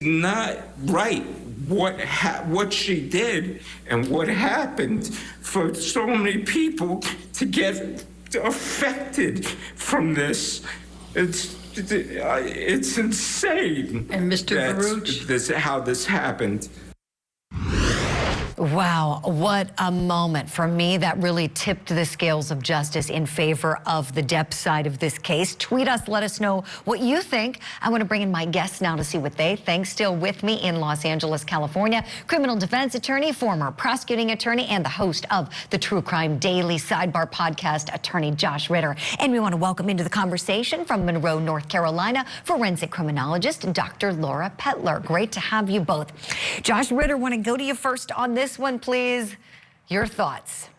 not right what she did and what happened for so many people to get affected from this. It's insane. And Mr. Baruch, how this happened. Wow, what a moment. For me, that really tipped the scales of justice in favor of the Depp side of this case. Tweet us, let us know what you think. I want to bring in my guests now to see what they think. Still with me in Los Angeles, California, criminal defense attorney, former prosecuting attorney, and the host of the True Crime Daily Sidebar podcast, attorney Josh Ritter. And we want to welcome into the conversation from Monroe, North Carolina, forensic criminologist, Dr. Laura Pettler. Great to have you both. Josh Ritter, want to go to you first on this one, please. Your thoughts.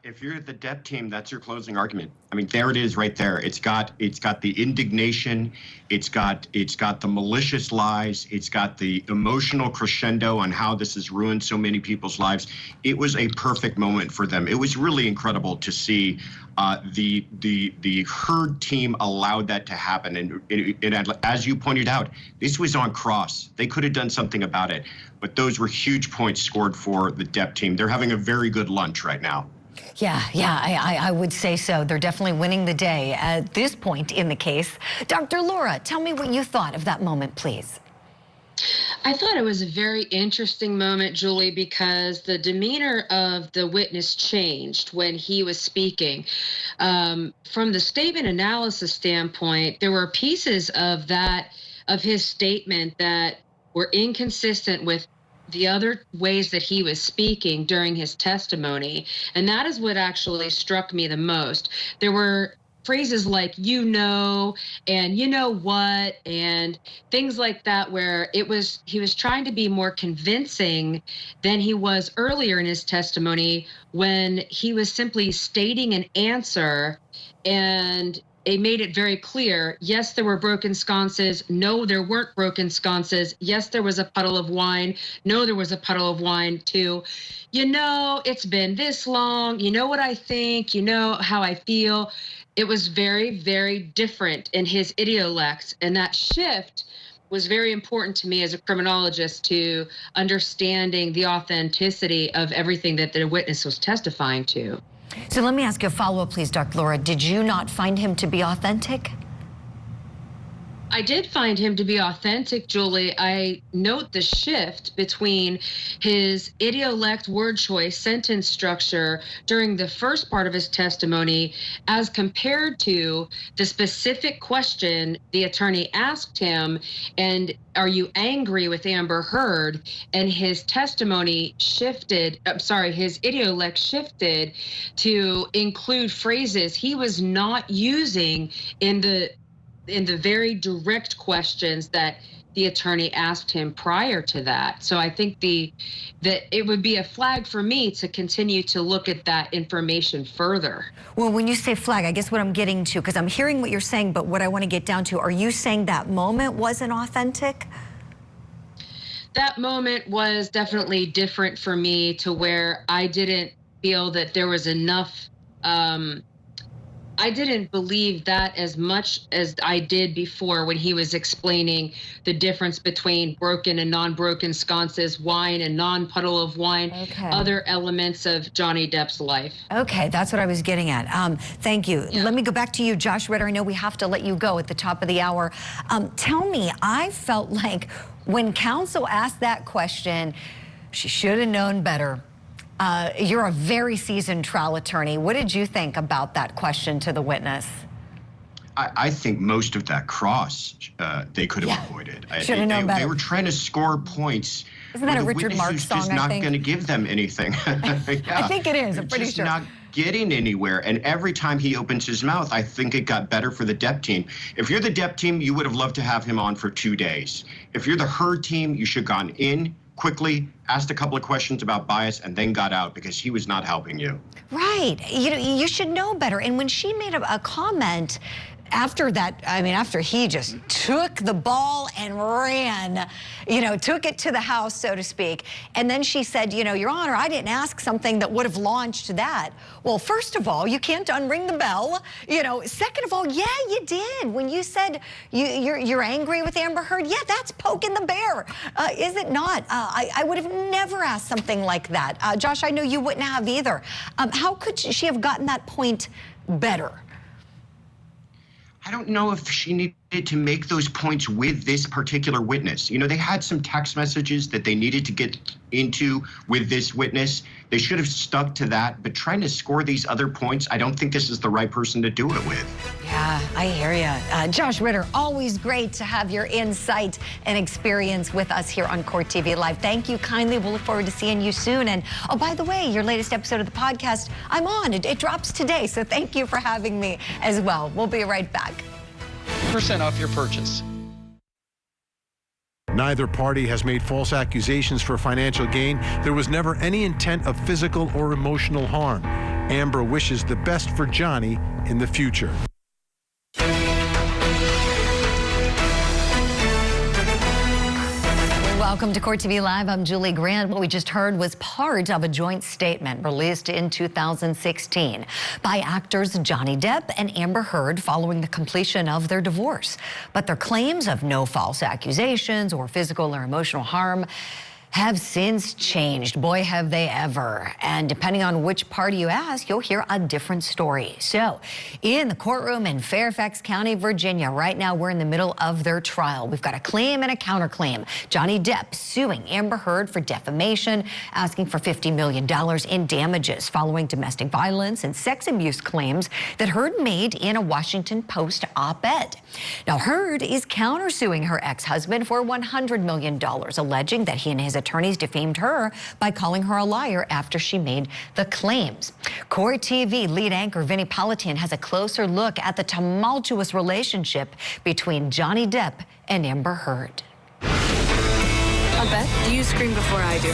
If you're the Depp team, that's your closing argument. I mean, there it is right there. It's got the indignation, it's got the malicious lies, it's got the emotional crescendo on how this has ruined so many people's lives. It was a perfect moment for them. It was really incredible to see the Heard team allowed that to happen. And as you pointed out, this was on cross. They could have done something about it, but those were huge points scored for the Depp team. They're having a very good lunch right now. Yeah, I would say so. They're definitely winning the day at this point in the case. Dr. Laura, tell me what you thought of that moment, please. I thought it was a very interesting moment, Julie, because the demeanor of the witness changed when he was speaking. From the statement analysis standpoint, there were pieces of his statement that were inconsistent with the other ways that he was speaking during his testimony. And that is what actually struck me the most. There were phrases like, you know, and you know what, and things like that, where he was trying to be more convincing than he was earlier in his testimony when he was simply stating an answer, and it made it very clear, yes, there were broken sconces. No, there weren't broken sconces. Yes, there was a puddle of wine. No, there was a puddle of wine too. You know, it's been this long. You know what I think. You know how I feel. It was very, very different in his idiolects. And that shift was very important to me as a criminologist, to understanding the authenticity of everything that the witness was testifying to. So let me ask you a follow-up, please, Dr. Laura. Did you not find him to be authentic? I did find him to be authentic, Julie. I note the shift between his idiolect word choice, sentence structure during the first part of his testimony as compared to the specific question the attorney asked him, and are you angry with Amber Heard? And his testimony shifted, his idiolect shifted to include phrases he was not using in the very direct questions that the attorney asked him prior to that. So I think that it would be a flag for me to continue to look at that information further. Well, when you say flag, I guess what I'm getting to, because I'm hearing what you're saying, but what I want to get down to, are you saying that moment wasn't authentic? That moment was definitely different for me, to where I didn't feel that there was enough I didn't believe that as much as I did before when he was explaining the difference between broken and non-broken sconces, wine and non-puddle of wine, other elements of Johnny Depp's life. Okay, that's what I was getting at. Thank you. Yeah. Let me go back to you, Josh Ritter. I know we have to let you go at the top of the hour. Tell me, I felt like when counsel asked that question, she should have known better. You're a very seasoned trial attorney. What did you think about that question to the witness? I think most of that cross they could have avoided. Should have known better. They were trying to score points. Isn't that a Richard Marx song, just not going to give them anything. I think it is. I'm pretty sure. Not getting anywhere. And every time he opens his mouth, I think it got better for the Depp team. If you're the Depp team, you would have loved to have him on for 2 days. If you're the Heard team, you should have gone in quickly, asked a couple of questions about bias, and then got out, because he was not helping you. Right. You know, you should know better. And when she made a comment, after that, I mean, after he just took the ball and ran, you know, took it to the house, so to speak. And then she said, you know, Your Honor, I didn't ask something that would have launched that. Well, first of all, you can't unring the bell. You know, second of all, yeah, you did. When you said you're angry with Amber Heard, yeah, that's poking the bear, is it not? I would have never asked something like that. Josh, I know you wouldn't have either. How could she have gotten that point better? I don't know if she needed to make those points with this particular witness. You know, they had some text messages that they needed to get into with this witness. They should have stuck to that, but trying to score these other points, I don't think this is the right person to do it with. Yeah, I hear you. Josh Ritter, always great to have your insight and experience with us here on Court TV Live. Thank you kindly. We'll look forward to seeing you soon. And oh, by the way, your latest episode of the podcast, I'm on. It drops today, so thank you for having me as well. We'll be right back. % off your purchase. Neither party has made false accusations for financial gain. There was never any intent of physical or emotional harm. Amber wishes the best for Johnny in the future. Welcome to Court TV Live. I'm Julie Grant. What we just heard was part of a joint statement released in 2016 by actors Johnny Depp and Amber Heard following the completion of their divorce. But their claims of no false accusations or physical or emotional harm have since changed. Boy, have they ever. And depending on which party you ask, you'll hear a different story. So in the courtroom in Fairfax County, Virginia, right now we're in the middle of their trial. We've got a claim and a counterclaim. Johnny Depp suing Amber Heard for defamation, asking for $50 million in damages following domestic violence and sex abuse claims that Heard made in a Washington Post op-ed. Now, Heard is countersuing her ex-husband for $100 million, alleging that he and his attorneys defamed her by calling her a liar after she made the claims. Court TV lead anchor Vinnie Politan has a closer look at the tumultuous relationship between Johnny Depp and Amber Heard. Beth, you scream before I do.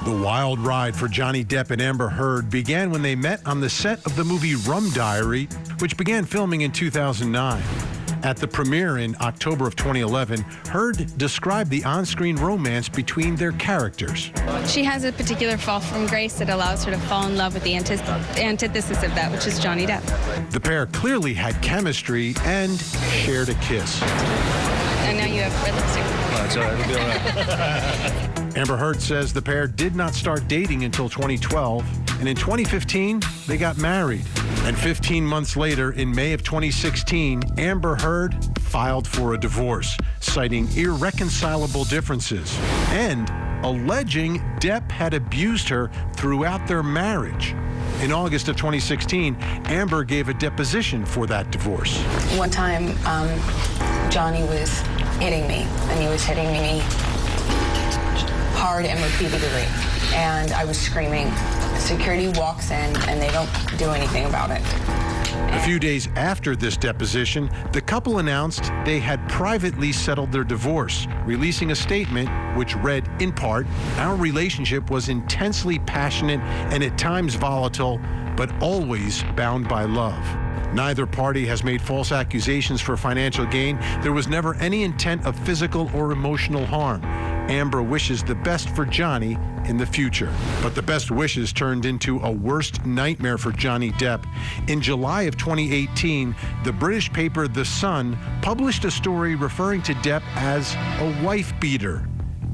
The wild ride for Johnny Depp and Amber Heard began when they met on the set of the movie Rum Diary, which began filming in 2009. At the premiere in October of 2011, Heard described the on-screen romance between their characters. She has a particular fall from grace that allows her to fall in love with the antithesis of that, which is Johnny Depp. The pair clearly had chemistry and shared a kiss. And now you have red lipstick. That's all right, it'll be all right. Amber Heard says the pair did not start dating until 2012, and in 2015, they got married. And 15 months later, in May of 2016, Amber Heard filed for a divorce, citing irreconcilable differences and alleging Depp had abused her throughout their marriage. In August of 2016, Amber gave a deposition for that divorce. One time, Johnny was hitting me, and he was hitting me hard and repeatedly, and I was screaming. Security walks in, and they don't do anything about it. A few days after this deposition, the couple announced they had privately settled their divorce, releasing a statement which read, in part, "Our relationship was intensely passionate and at times volatile, but always bound by love. Neither party has made false accusations for financial gain. There was never any intent of physical or emotional harm. Amber wishes the best for Johnny in the future." But the best wishes turned into a worst nightmare for Johnny Depp. In July of 2018, the British paper The Sun published a story referring to Depp as a wife beater.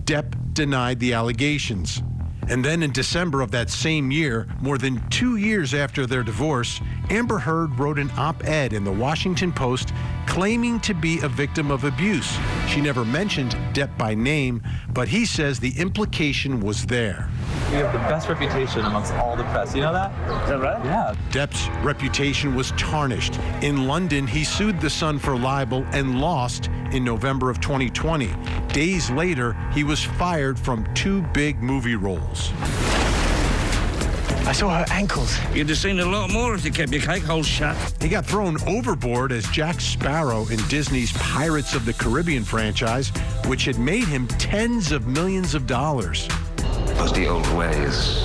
Depp denied the allegations. And then in December of that same year, more than 2 years after their divorce, Amber Heard wrote an op-ed in the Washington Post claiming to be a victim of abuse. She never mentioned Depp by name, but he says the implication was there. We have the best reputation amongst all the press. You know that? Is that right? Yeah. Depp's reputation was tarnished. In London, he sued The Sun for libel and lost in November of 2020. Days later, he was fired from 2 big movie roles. I saw her ankles. You'd have seen a lot more if you kept your cake hole shut. He got thrown overboard as Jack Sparrow in Disney's Pirates of the Caribbean franchise, which had made him tens of millions of dollars. Because the old ways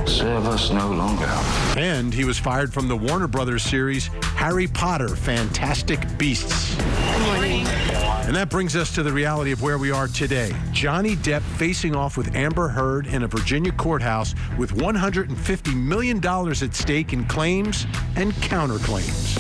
serve us no longer. And he was fired from the Warner Brothers series Harry Potter Fantastic Beasts. Good morning. And that brings us to the reality of where we are today. Johnny Depp facing off with Amber Heard in a Virginia courthouse with $150 million at stake in claims and counterclaims.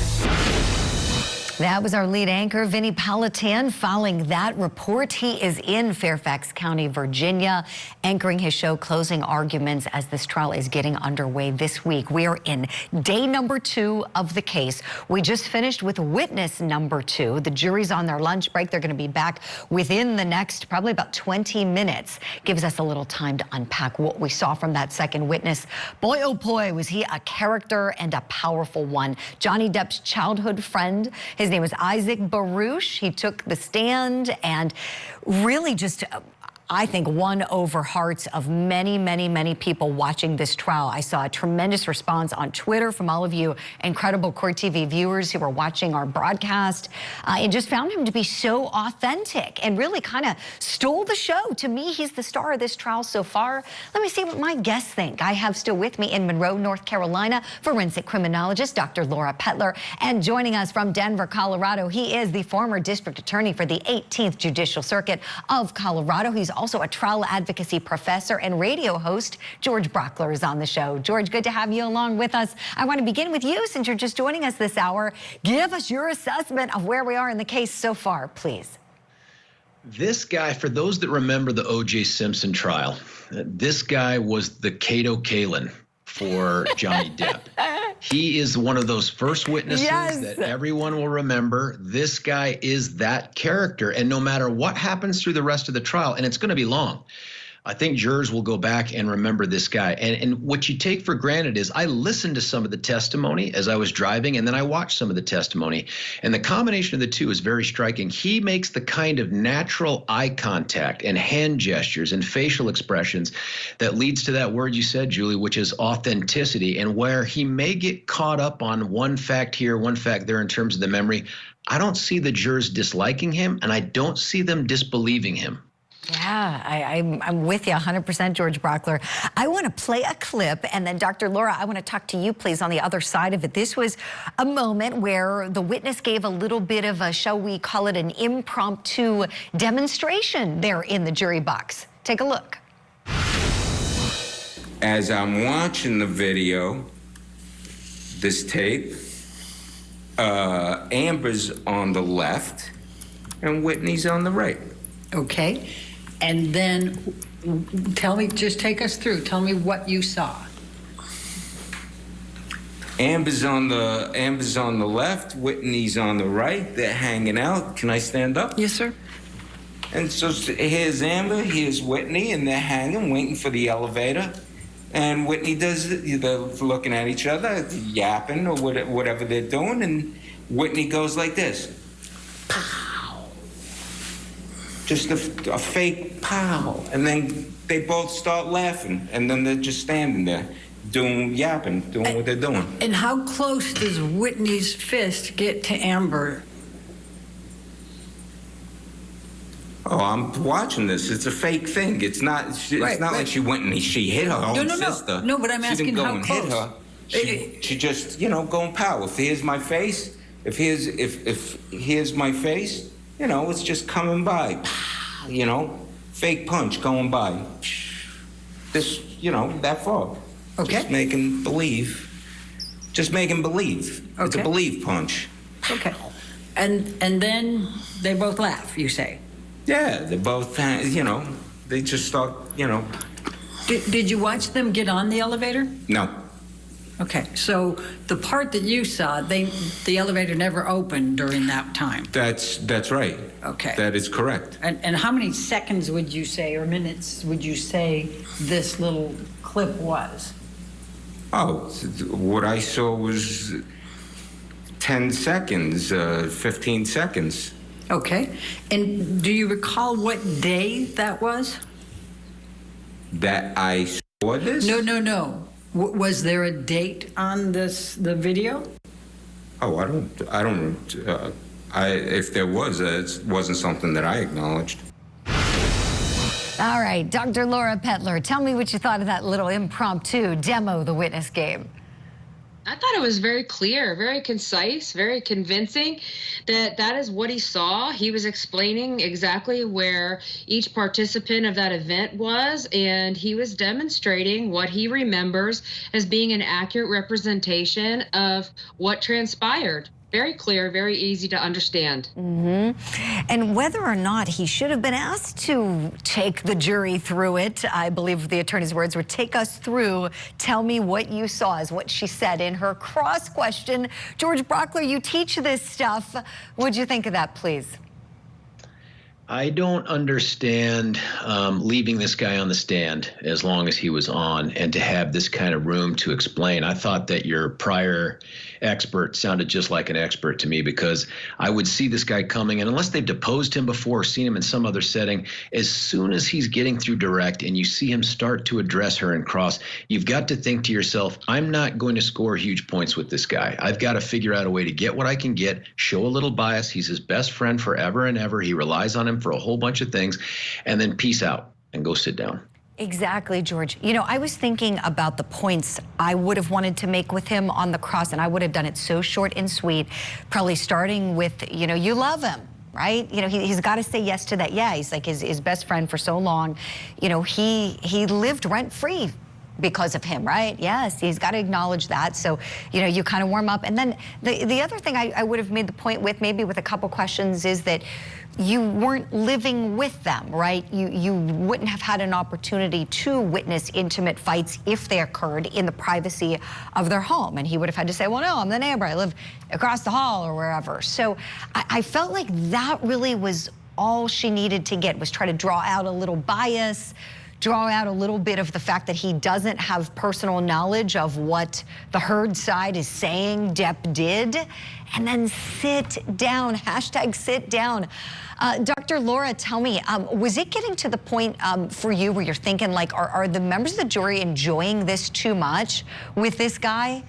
That was our lead anchor, Vinny Politan, following that report. He is in Fairfax County, Virginia, anchoring his show Closing Arguments as this trial is getting underway this week. We are in day number 2 of the case. We just finished with witness number 2. The jury's on their lunch break. They're going to be back within the next probably about 20 minutes. Gives us a little time to unpack what we saw from that second witness. Boy, oh boy, was he a character and a powerful one. Johnny Depp's childhood friend. His name was Isaac Baruch. He took the stand and really just, I think, won over hearts of many, many, many people watching this trial. I saw a tremendous response on Twitter from all of you incredible CourtTV viewers who were watching our broadcast and just found him to be so authentic and really kind of stole the show. To me, he's the star of this trial so far. Let me see what my guests think. I have still with me in Monroe, North Carolina, forensic criminologist Dr. Laura Pettler, and joining us from Denver, Colorado, he is the former district attorney for the 18th Judicial Circuit of Colorado. He's also a trial advocacy professor and radio host. George Brockler is on the show. George, good to have you along with us. I want to begin with you since you're just joining us this hour. Give us your assessment of where we are in the case so far, please. This guy, for those that remember the O.J. Simpson trial, this guy was the Kato Kalin for Johnny Depp. He is one of those first witnesses that everyone will remember. This guy is that character. And no matter what happens through the rest of the trial, and it's going to be long, I think jurors will go back and remember this guy. And what you take for granted is I listened to some of the testimony as I was driving, and then I watched some of the testimony. And the combination of the two is very striking. He makes the kind of natural eye contact and hand gestures and facial expressions that leads to that word you said, Julie, which is authenticity. And where he may get caught up on one fact here, one fact there in terms of the memory, I don't see the jurors disliking him, and I don't see them disbelieving him. Yeah, I'm with you 100%, George Brockler. I want to play a clip, and then Dr. Laura, I want to talk to you, please, on the other side of it. This was a moment where the witness gave a little bit of a, shall we call it, an impromptu demonstration there in the jury box. Take a look. As I'm watching the video, this tape, Amber's on the left and Whitney's on the right. Okay. And then tell me, just take us through. Tell me what you saw. Amber's on the left, Whitney's on the right. They're hanging out. Can I stand up? Yes, sir. And so here's Amber, here's Whitney, and they're hanging, waiting for the elevator. And Whitney does, they're looking at each other, yapping or whatever they're doing, and Whitney goes like this. Just a fake pow, and then they both start laughing, and then they're just standing there, yapping, doing what they're doing. And how close does Whitney's fist get to Amber? Oh, I'm watching this. It's a fake thing. It's not. It's not like she went and she hit her own sister. No, but I'm asking how close. She didn't go and hit her. She just, going pow. If here's my face, if here's my face. It's just coming by, fake punch going by. This, that far. Okay. Just making believe. Okay. It's a believe punch. Okay. And then they both laugh, you say? Yeah, they both, they just start, Did you watch them get on the elevator? No. Okay, so the part that you saw, the elevator never opened during that time. That's right. Okay. That is correct. And how many seconds would you say, or minutes would you say this little clip was? Oh, what I saw was 10 seconds, 15 seconds. Okay. And do you recall what day that was? That I saw this? No. Was there a date on the video? Oh, I don't. If there was, it wasn't something that I acknowledged. All right, Dr. Laura Pettler, tell me what you thought of that little impromptu demo the witness game. I thought it was very clear, very concise, very convincing that is what he saw. He was explaining exactly where each participant of that event was, and he was demonstrating what he remembers as being an accurate representation of what transpired. Very clear, very easy to understand. And whether or not he should have been asked to take the jury through it, I believe the attorney's words were, take us through, tell me what you saw, is what she said in her cross question. George Brockler, you teach this stuff. What'd you think of that, please? I don't understand leaving this guy on the stand as long as he was on and to have this kind of room to explain. I thought that your prior expert sounded just like an expert to me, because I would see this guy coming, and unless they've deposed him before or seen him in some other setting, as soon as he's getting through direct and you see him start to address her in cross, you've got to think to yourself, I'm not going to score huge points with this guy. I've got to figure out a way to get what I can get, show a little bias. He's his best friend forever and ever. He relies on him for a whole bunch of things, and then peace out and go sit down. Exactly, George. You know, I was thinking about the points I would have wanted to make with him on the cross, and I would have done it so short and sweet, probably starting with, you know, you love him, right? You know, he's got to say yes to that. Yeah, he's like his best friend for so long. You know, he lived rent-free because of him, right? Yes, he's got to acknowledge that. So, you know, you kind of warm up. And then the other thing I would have made the point with, maybe with a couple questions, is that you weren't living with them, right? You wouldn't have had an opportunity to witness intimate fights if they occurred in the privacy of their home. And he would have had to say, well, no, I'm the neighbor. I live across the hall or wherever. So I felt like that really was all she needed to get, was try to draw out a little bias, draw out a little bit of the fact that he doesn't have personal knowledge of what the Heard side is saying Depp did, and then sit down, hashtag sit down. Dr. Laura, tell me, was it getting to the point for you where you're thinking, like, are the members of the jury enjoying this too much with this guy?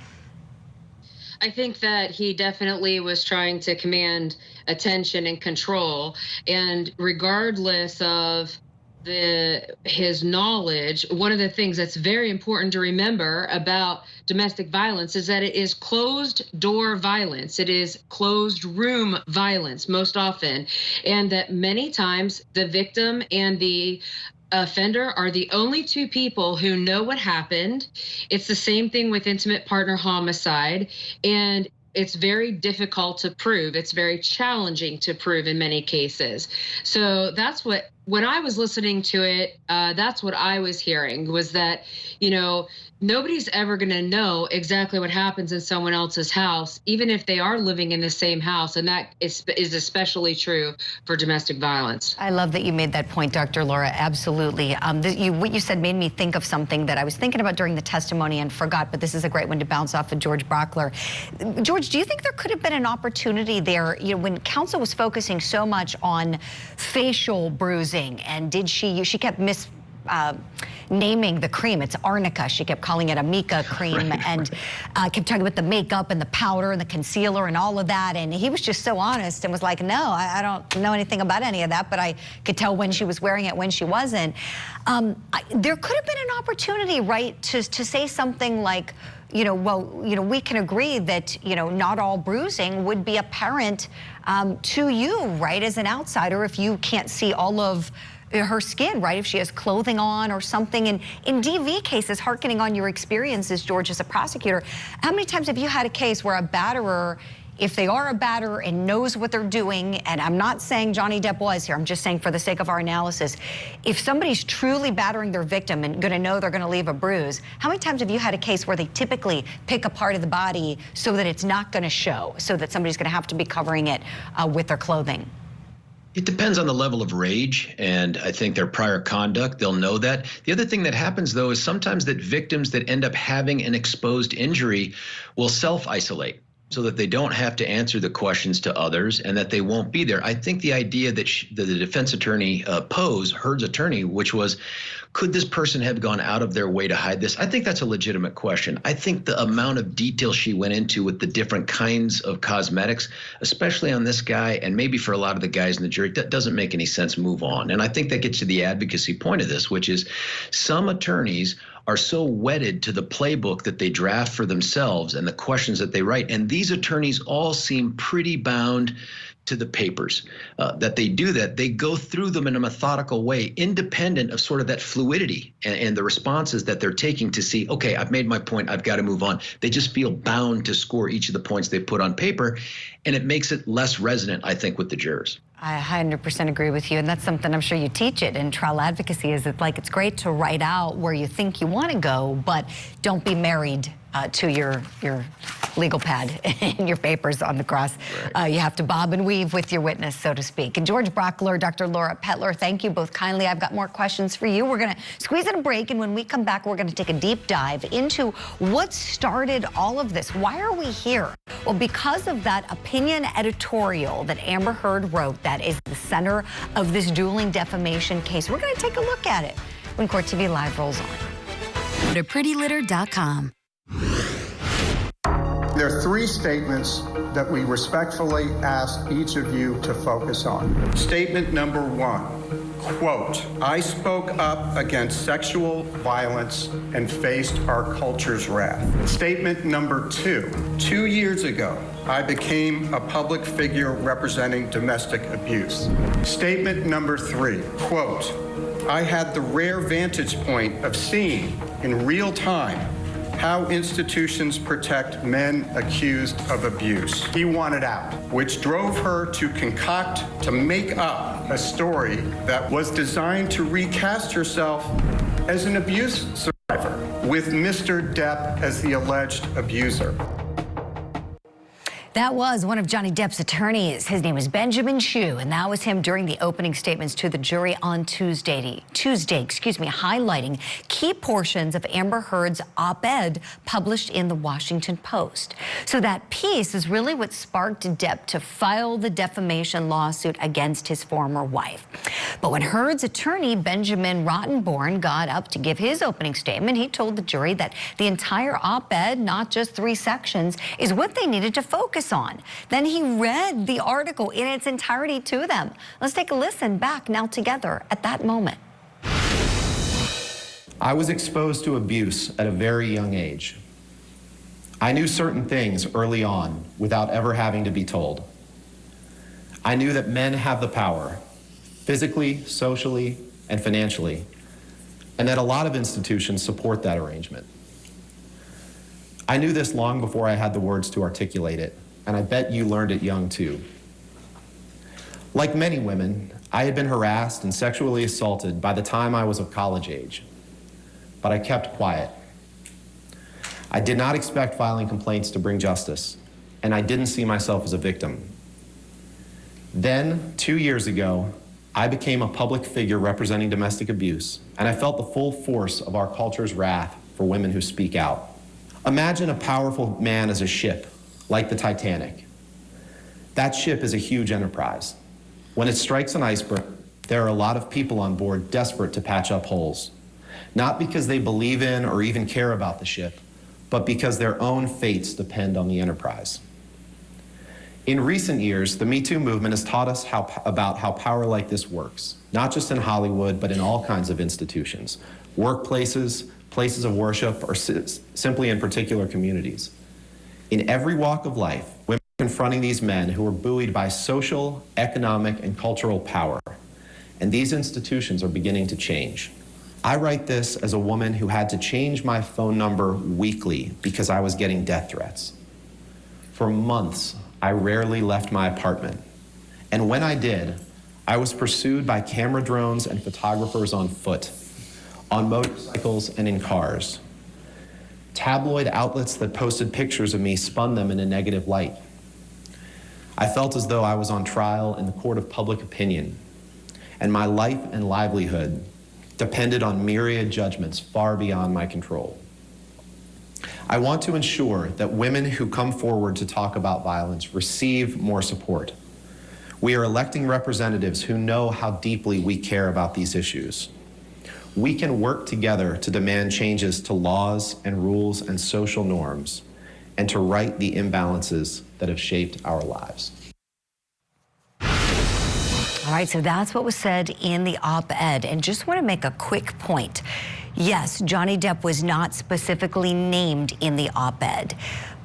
I think that he definitely was trying to command attention and control, and regardless of his knowledge, one of the things that's very important to remember about domestic violence is that it is closed door violence. It is closed room violence most often, and that many times the victim and the offender are the only two people who know what happened. It's the same thing with intimate partner homicide, and it's very difficult to prove. It's very challenging to prove in many cases. So that's what, when I was listening to it, that's what I was hearing, was that, you know, nobody's ever going to know exactly what happens in someone else's house, even if they are living in the same house. And that is especially true for domestic violence. I love that you made that point, Dr. Laura. Absolutely. What you said made me think of something that I was thinking about during the testimony and forgot, but this is a great one to bounce off of George Brockler. George, do you think there could have been an opportunity there, you know, when counsel was focusing so much on facial bruising, and she kept naming the cream. It's arnica. She kept calling it Amica cream, and kept talking about the makeup and the powder and the concealer and all of that. And he was just so honest and was like, no, I don't know anything about any of that, but I could tell when she was wearing it, when she wasn't. There could have been an opportunity, right, to say something like, you know, well, you know, we can agree that, you know, not all bruising would be apparent to you, right, as an outsider, if you can't see all of her skin, right, if she has clothing on or something. And in DV cases, hearkening on your experiences, George, as a prosecutor, how many times have you had a case where a batterer, if they are a batterer and knows what they're doing, and I'm not saying Johnny Depp was here, I'm just saying for the sake of our analysis, if somebody's truly battering their victim and gonna know they're gonna leave a bruise, how many times have you had a case where they typically pick a part of the body so that it's not gonna show, so that somebody's gonna have to be covering it with their clothing? It depends on the level of rage, and I think their prior conduct, they'll know that. The other thing that happens, though, is sometimes that victims that end up having an exposed injury will self-isolate. so that they don't have to answer the questions to others and that they won't be there. I think the idea that the defense attorney posed, Heard's attorney, which was, could this person have gone out of their way to hide this? I think that's a legitimate question. I think the amount of detail she went into with the different kinds of cosmetics, especially on this guy, and maybe for a lot of the guys in the jury, that doesn't make any sense. Move on. And I think that gets to the advocacy point of this, which is some attorneys are so wedded to the playbook that they draft for themselves and the questions that they write. And these attorneys all seem pretty bound to the papers, that they do that. They go through them in a methodical way, independent of sort of that fluidity and the responses that they're taking to see, okay, I've made my point, I've got to move on. They just feel bound to score each of the points they put on paper, and it makes it less resonant, I think, with the jurors. I 100% agree with you, and that's something I'm sure you teach it in trial advocacy. Is it like it's great to write out where you think you want to go, but don't be married to your legal pad and your papers on the cross. Right. You have to bob and weave with your witness, so to speak. And George Brockler, Dr. Laura Pettler, thank you both kindly. I've got more questions for you. We're going to squeeze in a break, and when we come back, we're going to take a deep dive into what started all of this. Why are we here? Well, because of that opinion editorial that Amber Heard wrote that is the center of this dueling defamation case. We're going to take a look at it when CourtTV Live rolls on. Go to prettylitter.com. There are three statements that we respectfully ask each of you to focus on. Statement number one, quote, I spoke up against sexual violence and faced our culture's wrath. Statement number two, 2 years ago, I became a public figure representing domestic abuse. Statement number three, quote, I had the rare vantage point of seeing in real time how institutions protect men accused of abuse. He wanted out, which drove her to concoct, to make up a story that was designed to recast herself as an abuse survivor, with Mr. Depp as the alleged abuser. That was one of Johnny Depp's attorneys. His name is Benjamin Chu, and that was him during the opening statements to the jury on Tuesday, highlighting key portions of Amber Heard's op-ed published in the Washington Post. So that piece is really what sparked Depp to file the defamation lawsuit against his former wife. But when Heard's attorney, Benjamin Rottenborn, got up to give his opening statement, he told the jury that the entire op-ed, not just 3 sections, is what they needed to focus on. Then he read the article in its entirety to them. Let's take a listen back now together at that moment. I was exposed to abuse at a very young age. I knew certain things early on without ever having to be told. I knew that men have the power, physically, socially, and financially, and that a lot of institutions support that arrangement. I knew this long before I had the words to articulate it, and I bet you learned it young too. Like many women, I had been harassed and sexually assaulted by the time I was of college age, but I kept quiet. I did not expect filing complaints to bring justice, and I didn't see myself as a victim. Then, 2 years ago, I became a public figure representing domestic abuse, and I felt the full force of our culture's wrath for women who speak out. Imagine a powerful man as a ship, like the Titanic. That ship is a huge enterprise. When it strikes an iceberg, there are a lot of people on board desperate to patch up holes, not because they believe in or even care about the ship, but because their own fates depend on the enterprise. In recent years, the Me Too movement has taught us about how power like this works, not just in Hollywood, but in all kinds of institutions, workplaces, places of worship, or simply in particular communities. In every walk of life, women are confronting these men who are buoyed by social, economic, and cultural power, and these institutions are beginning to change. I write this as a woman who had to change my phone number weekly because I was getting death threats. For months, I rarely left my apartment, and when I did, I was pursued by camera drones and photographers on foot, on motorcycles and in cars. Tabloid outlets that posted pictures of me spun them in a negative light. I felt as though I was on trial in the court of public opinion, and my life and livelihood depended on myriad judgments far beyond my control. I want to ensure that women who come forward to talk about violence receive more support. We are electing representatives who know how deeply we care about these issues. We can work together to demand changes to laws and rules and social norms, and to right the imbalances that have shaped our lives. All right, so that's what was said in the op-ed. And just want to make a quick point. Yes, Johnny Depp was not specifically named in the op-ed,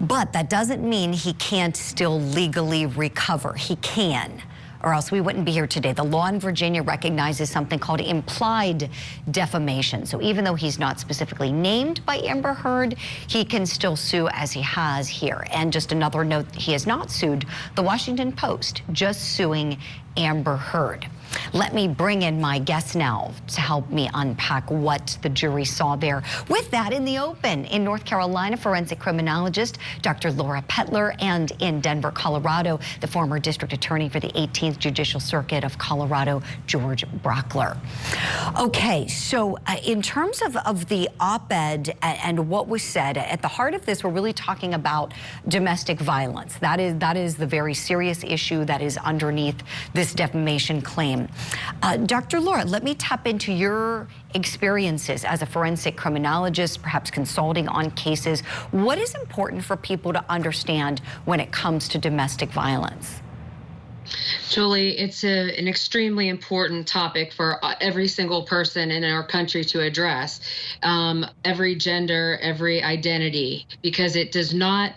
but that doesn't mean he can't still legally recover. He can, or else we wouldn't be here today. The law in Virginia recognizes something called implied defamation. So even though he's not specifically named by Amber Heard, he can still sue as he has here. And just another note, he has not sued the Washington Post, just suing Amber Heard. Let me bring in my guest now to help me unpack what the jury saw there. With that, in the open, in North Carolina, forensic criminologist Dr. Laura Pettler, and in Denver, Colorado, the former district attorney for the 18th Judicial Circuit of Colorado, George Brockler. Okay, so in terms of the op-ed and what was said, at the heart of this, we're really talking about domestic violence. That is the very serious issue that is underneath this defamation claim. Dr. Laura, let me tap into your experiences as a forensic criminologist, perhaps consulting on cases. What is important for people to understand when it comes to domestic violence? Julie, it's an extremely important topic for every single person in our country to address, every gender, every identity, because it does not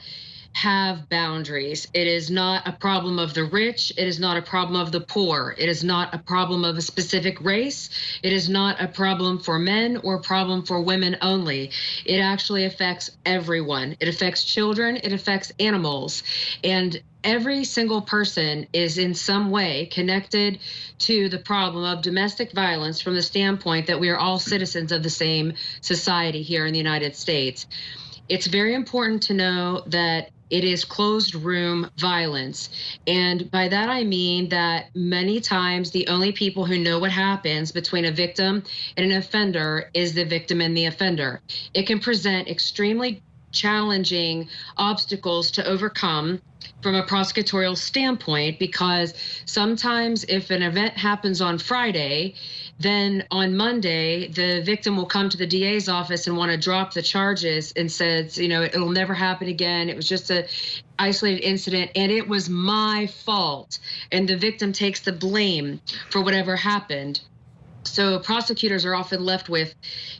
have boundaries. It is not a problem of the rich. It is not a problem of the poor. It is not a problem of a specific race. It is not a problem for men or a problem for women only. It actually affects everyone. It affects children. It affects animals. And every single person is in some way connected to the problem of domestic violence from the standpoint that we are all citizens of the same society here in the United States. It's very important to know that it is closed room violence. And by that, I mean that many times the only people who know what happens between a victim and an offender is the victim and the offender. It can present extremely challenging obstacles to overcome from a prosecutorial standpoint, because sometimes if an event happens on Friday, then on Monday, the victim will come to the DA's office and want to drop the charges and says, you know, it'll never happen again. It was just a isolated incident and it was my fault. And the victim takes the blame for whatever happened. So prosecutors are often left with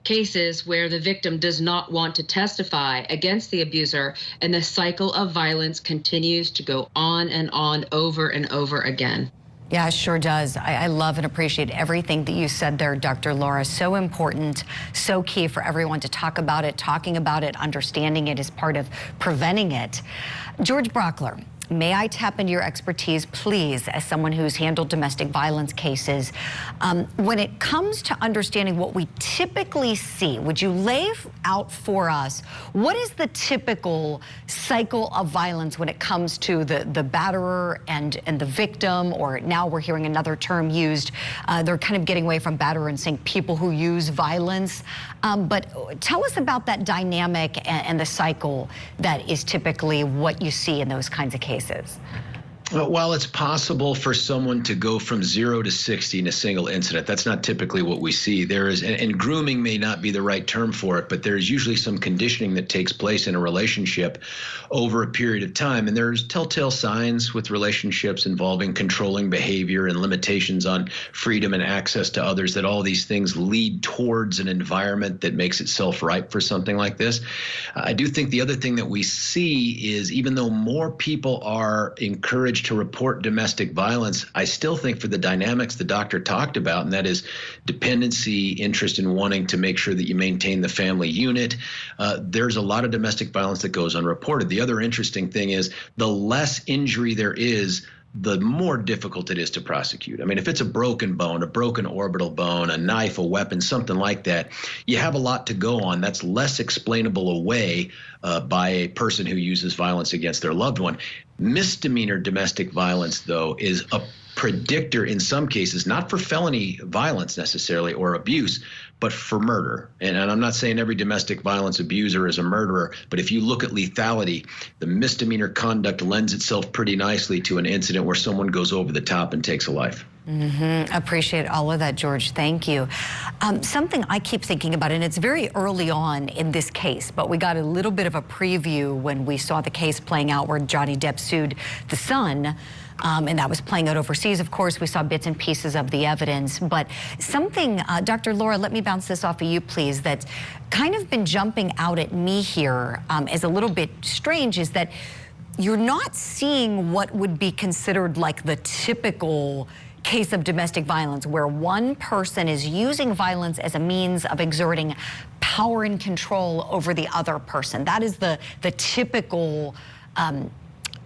cases where the victim does not want to testify against the abuser, and the cycle of violence continues to go on and on over and over again. Yeah, it sure does. I love and appreciate everything that you said there, Dr. Laura. So important, so key for everyone to talk about it, talking about it, understanding it is part of preventing it. George Brockler, may I tap into your expertise, please, as someone who's handled domestic violence cases. When it comes to understanding what we typically see, would you lay out for us what is the typical cycle of violence when it comes to the batterer and the victim, or now we're hearing another term used. They're kind of getting away from batterer and saying people who use violence. But tell us about that dynamic and the cycle that is typically what you see in those kinds of cases. While it's possible for someone to go from 0 to 60 in a single incident, that's not typically what we see. There is, and grooming may not be the right term for it, but there's usually some conditioning that takes place in a relationship over a period of time. And there's telltale signs with relationships involving controlling behavior and limitations on freedom and access to others, that all these things lead towards an environment that makes itself ripe for something like this. I do think the other thing that we see is, even though more people are encouraged to report domestic violence, I still think for the dynamics the doctor talked about, and that is dependency, interest in wanting to make sure that you maintain the family unit, there's a lot of domestic violence that goes unreported. The other interesting thing is the less injury there is, the more difficult it is to prosecute. I mean, if it's a broken bone, a broken orbital bone, a knife, a weapon, something like that, you have a lot to go on. That's less explainable away by a person who uses violence against their loved one. Misdemeanor domestic violence, though, is a predictor in some cases, not for felony violence necessarily or abuse, but for murder. And I'm not saying every domestic violence abuser is a murderer, but if you look at lethality, the misdemeanor conduct lends itself pretty nicely to an incident where someone goes over the top and takes a life. Appreciate all of that, George. Thank you. Something I keep thinking about, and it's very early on in this case, but we got a little bit of a preview when we saw the case playing out where Johnny Depp sued the son. And that was playing out overseas. Of course, we saw bits and pieces of the evidence. But something, Dr. Laura, let me bounce this off of you, please, that's kind of been jumping out at me here as a little bit strange is that you're not seeing what would be considered like the typical case of domestic violence where one person is using violence as a means of exerting power and control over the other person. That is the typical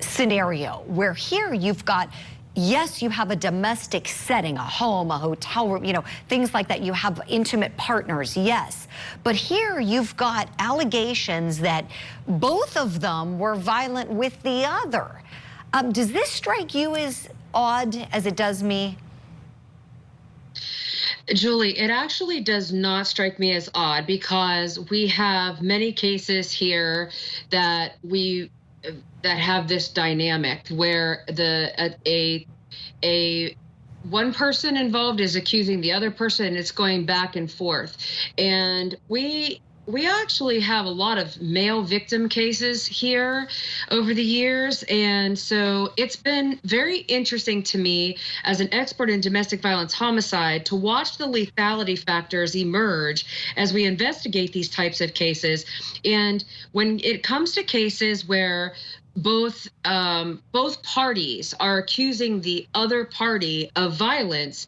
scenario, where here you've got, yes, you have a domestic setting, a home, a hotel room, you know, things like that. You have intimate partners, yes. But here you've got allegations that both of them were violent with the other. Does this strike you as odd as it does me? Julie, it actually does not strike me as odd because we have many cases here that have this dynamic where one person involved is accusing the other person and it's going back and forth. And we actually have a lot of male victim cases here over the years. And so it's been very interesting to me as an expert in domestic violence homicide to watch the lethality factors emerge as we investigate these types of cases. And when it comes to cases where both parties are accusing the other party of violence,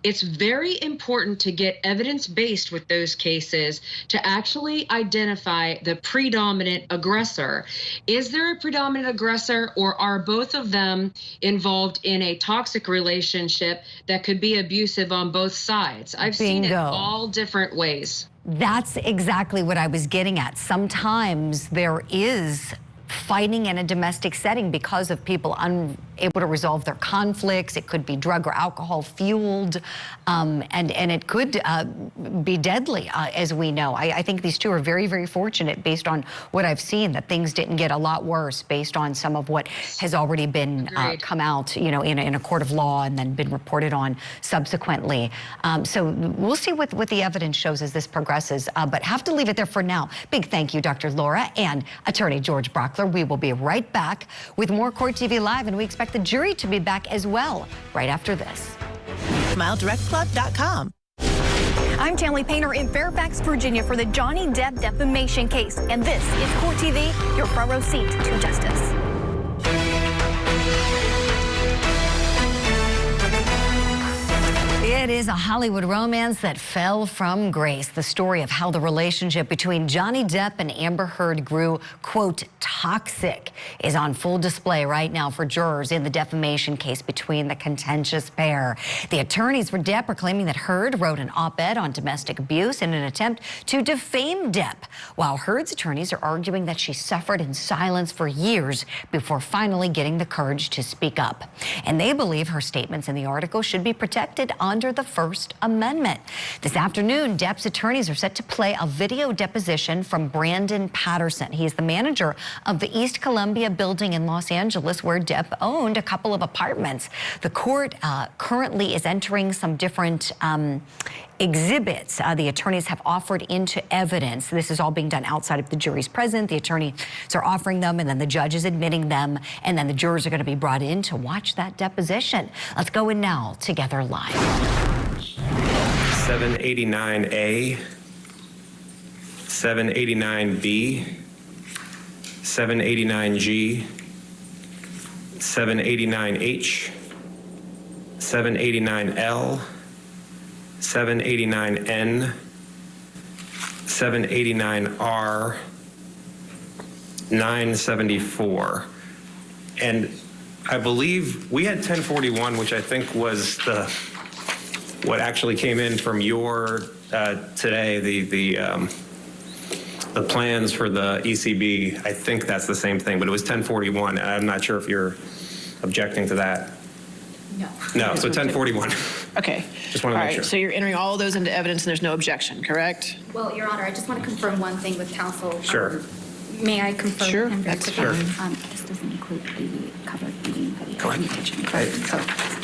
it's very important to get evidence-based with those cases to actually identify the predominant aggressor. Is there a predominant aggressor, or are both of them involved in a toxic relationship that could be abusive on both sides? I've seen it all different ways. That's exactly what I was getting at. Sometimes there is fighting in a domestic setting because of people unable to resolve their conflicts. It could be drug or alcohol fueled, and it could be deadly, as we know. I think these two are very, very fortunate based on what I've seen, that things didn't get a lot worse based on some of what has already been come out, you know, in a court of law and then been reported on subsequently. So we'll see what the evidence shows as this progresses, but have to leave it there for now. Big thank you, Dr. Laura and Attorney George Brockler. We will be right back with more Court TV Live, and we expect the jury to be back as well right after this. SmileDirectClub.com. I'm Tanley Painter in Fairfax, Virginia for the Johnny Depp defamation case. And this is Court TV, your front row seat to justice. It is a Hollywood romance that fell from grace. The story of how the relationship between Johnny Depp and Amber Heard grew, quote, toxic, is on full display right now for jurors in the defamation case between the contentious pair. The attorneys for Depp are claiming that Heard wrote an op-ed on domestic abuse in an attempt to defame Depp, while Heard's attorneys are arguing that she suffered in silence for years before finally getting the courage to speak up. And they believe her statements in the article should be protected under the First Amendment. This afternoon, Depp's attorneys are set to play a video deposition from Brandon Patterson. He is the manager of the East Columbia building in Los Angeles where Depp owned a couple of apartments. The court currently is entering some different exhibits the attorneys have offered into evidence. This is all being done outside of the jury's presence. The attorneys are offering them, and then the judge is admitting them, and then the jurors are going to be brought in to watch that deposition. Let's go in now together live. 789A, 789B, 789G, 789H, 789L, 789N, 789R, 974. And I believe we had 1041, which I think was what actually came in from your today, the plans for the ECB, I think that's the same thing, but it was 1041. And I'm not sure if you're objecting to that. No, so 1041. Okay. Just want to All make right, sure. so you're entering all of those into evidence and there's no objection, correct? Well, Your Honor, I just want to confirm one thing with counsel. Sure. May I confirm? Sure, with him very that's quickly? fine. This doesn't include the covered meeting video. Go ahead. Correct. So